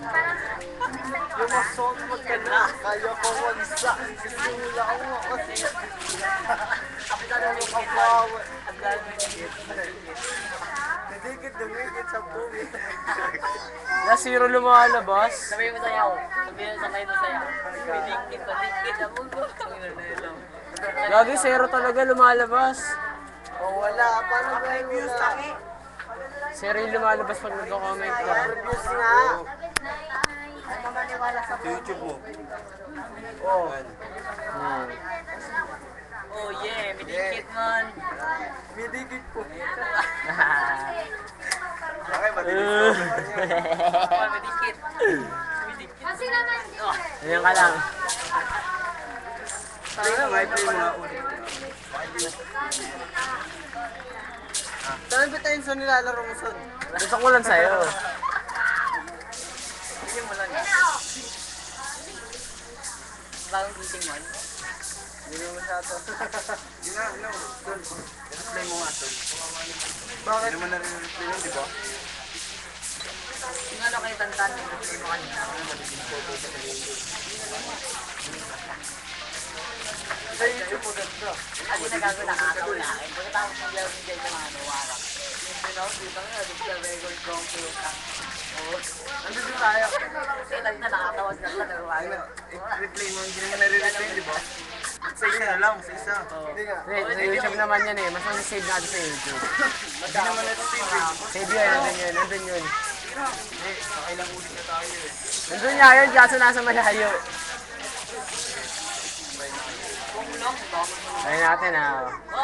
Yung masong magkana, kaya ko wansa. Simula ko nga kasi. Kapitano mo kapawa. Ang lalagit. Nadikit, dumikit sa puwi. Na zero lumalabas. Sabi mo sayaw. Sabi mo sakay mo sayaw. Padikit, padikit. Ang mundo. Lagi zero talaga lumalabas. O wala, paano ba yung views laki? Zero yung lumalabas pag nagko-comment ka. Reviews nga. Sa YouTube mo. Oh. Hmm. Oh yeah, medikit man. May dikit po. Okay, matilis ko. Oh, medikit. Medikit. Kasi naman, Ayan ka lang. Tingnan mo, i-play mo nga ulit. Saan ba tayo sa nilalaro mo son? Gusto ko lang sa'yo. Tingin mo lang. Bagong gising man. Hindi mo masyado. Yun na, no. Tol, i-play mo nga, Tol. Bakit? Hindi mo na-replay yun, di ba? Yung ano kayo tantan yung gusto mo kanina. Sa YouTube mo ganda. Kasi nagago nakakawalain. Pagkatapos ng laro ni Jay sa mga nawarak. Yung pinakita nga, di ba record computer? Oo. Nandun din tayo. Kasi nakatawas na lang nawarak. I-replay mo, hindi naman na-replay yun, di ba? Sa isa na lang, sa isa. Hindi nga. Sa YouTube naman yan eh. Mas save natin sa YouTube. Hindi naman na-save eh. Save yan, nandun yun, nandun yun. Hindi, pakailang ulit na tayo eh. Nandun nga yun, kaso nasa malayo. Ayun natin ah.